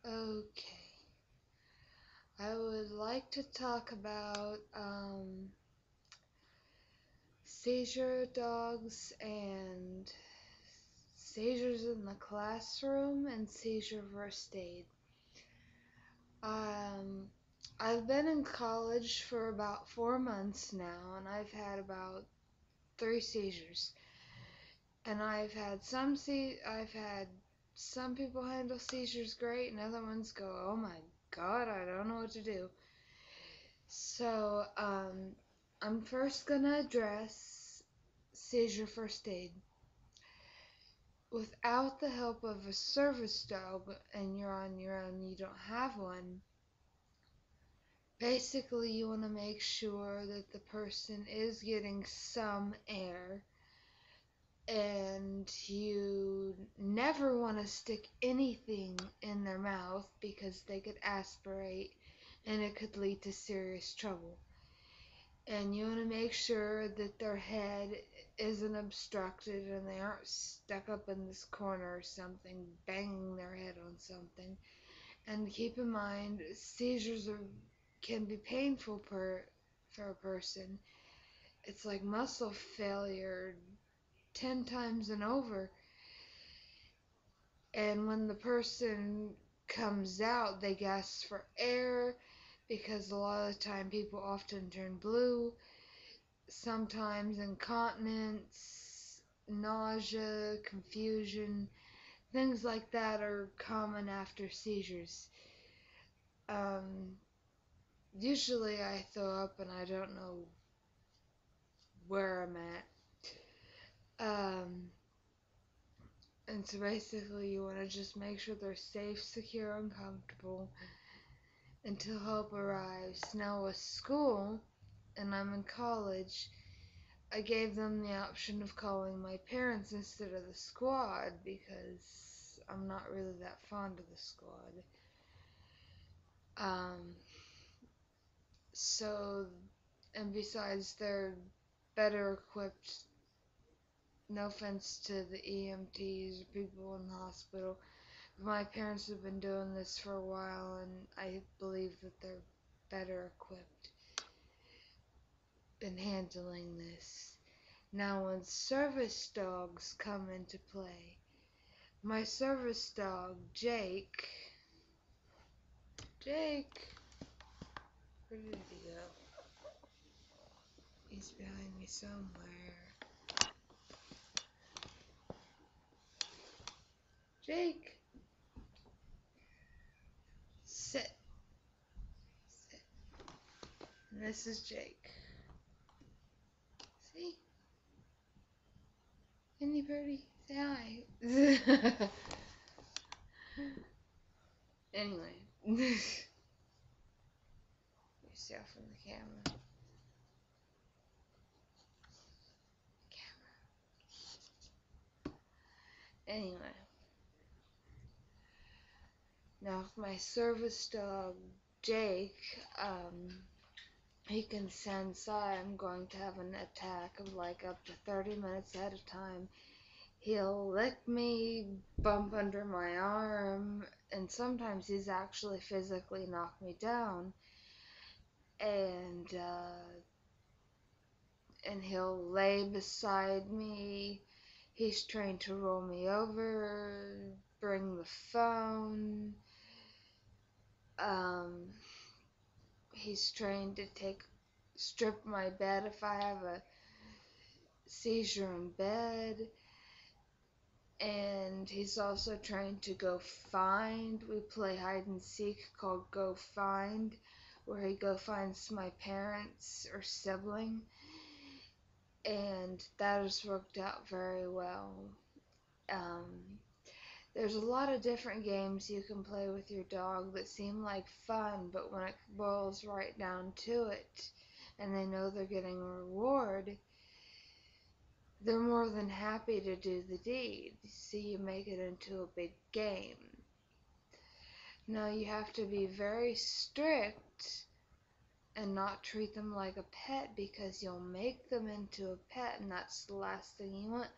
Okay. I would like to talk about seizure dogs and seizures in the classroom and seizure first aid. Um, I've been in college for about 4 months now, and I've had about 3 seizures. And I've had some people handle seizures great, and other ones go, "Oh my God, I don't know what to do." So, I'm first gonna address seizure first aid. Without the help of a service dog and you're on your own, you don't have one, basically you want to make sure that the person is getting some air, and you never want to stick anything in their mouth because they could aspirate and it could lead to serious trouble. And you want to make sure that their head isn't obstructed and they aren't stuck up in this corner or something, banging their head on something. And keep in mind, can be painful for a person. It's like muscle failure 10 times and over. And when the person comes out, they gasp for air because a lot of the time people often turn blue. Sometimes incontinence, nausea, confusion, things like that are common after seizures. Um, Usually I throw up and I don't know where I'm at. And so basically you want to just make sure they're safe, secure, and comfortable until help arrives. Now with school, and I'm in college, I gave them the option of calling my parents instead of the squad because I'm not really that fond of the squad. Um, so, and besides, they're better equipped. No offense to the EMTs or people in the hospital. My parents have been doing this for a while, and I believe that they're better equipped in handling this. Now, when service dogs come into play, my service dog, Jake, where did he go? He's behind me somewhere. Jake, sit. Sit. And this is Jake. See? Any birdie? Say hi. Anyway. Yourself in the camera. Anyway. Now, my service dog, Jake, he can sense I'm going to have an attack of like up to 30 minutes at a time. He'll lick me, bump under my arm, and sometimes he's actually physically knocked me down. And he'll lay beside me. He's trained to roll me over, bring the phone. He's trained to strip my bed if I have a seizure in bed. And he's also trained to go find. We play hide and seek called Go Find, where he go finds my parents or sibling. And that has worked out very well. There's a lot of different games you can play with your dog that seem like fun, but when it boils right down to it, and they know they're getting a reward, they're more than happy to do the deed. So you make it into a big game. Now you have to be very strict and not treat them like a pet, because you'll make them into a pet, and that's the last thing you want,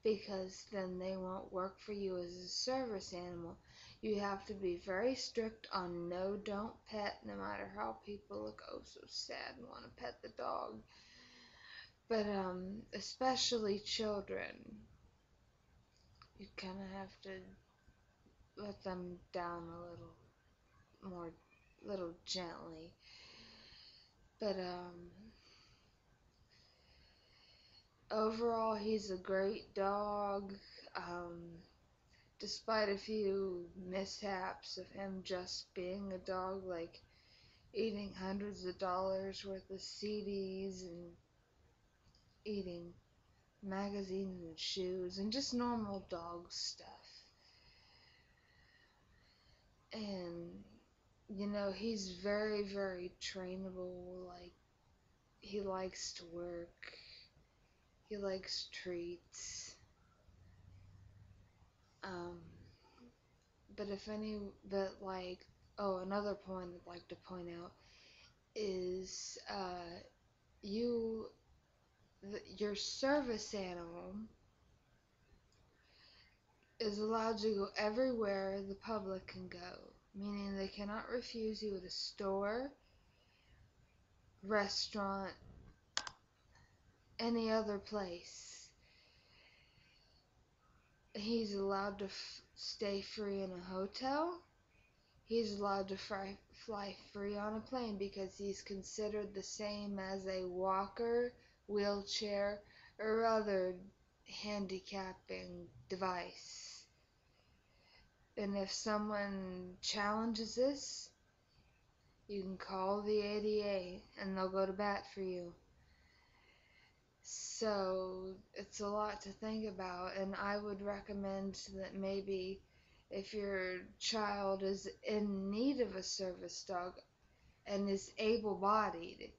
because then they won't work for you as a service animal. You have to be very strict on no, don't pet, no matter how people look oh so sad and want to pet the dog. But especially children, you kind of have to let them down a little gently. But overall, he's a great dog. Despite a few mishaps of him just being a dog, like eating hundreds of dollars worth of CDs and eating magazines and shoes and just normal dog stuff. And he's very, very trainable. Like, he likes to work, he likes treats. Um, another point I'd like to point out is your service animal is allowed to go everywhere the public can go, meaning they cannot refuse you at a store, restaurant, any other place. He's allowed to stay free in a hotel. He's allowed to fly free on a plane because he's considered the same as a walker, wheelchair, or other handicapping device. And if someone challenges this, you can call the ADA and they'll go to bat for you. So it's a lot to think about, and I would recommend that maybe if your child is in need of a service dog and is able-bodied,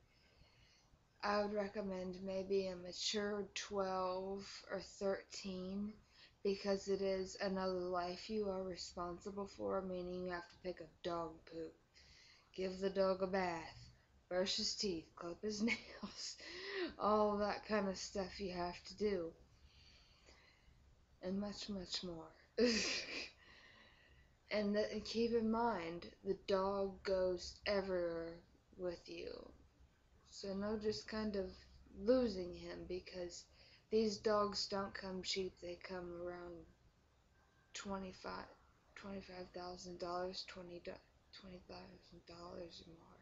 I would recommend maybe a mature 12 or 13, because it is another life you are responsible for, meaning you have to pick up dog poop, give the dog a bath, brush his teeth, clip his nails, all that kind of stuff you have to do, and much, much more. And keep in mind, the dog goes everywhere with you. So no just kind of losing him, because these dogs don't come cheap. They come around $25,000, $20,000 or more.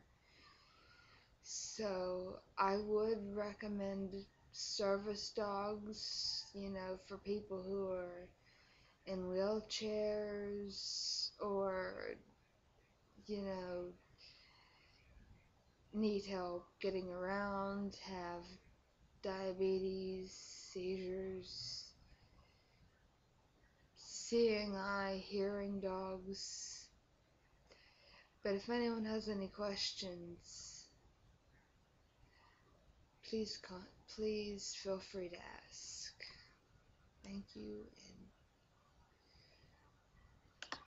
So I would recommend service dogs, for people who are in wheelchairs or, need help getting around, have diabetes, seizures, seeing eye, hearing dogs. But if anyone has any questions, please feel free to ask. Thank you, and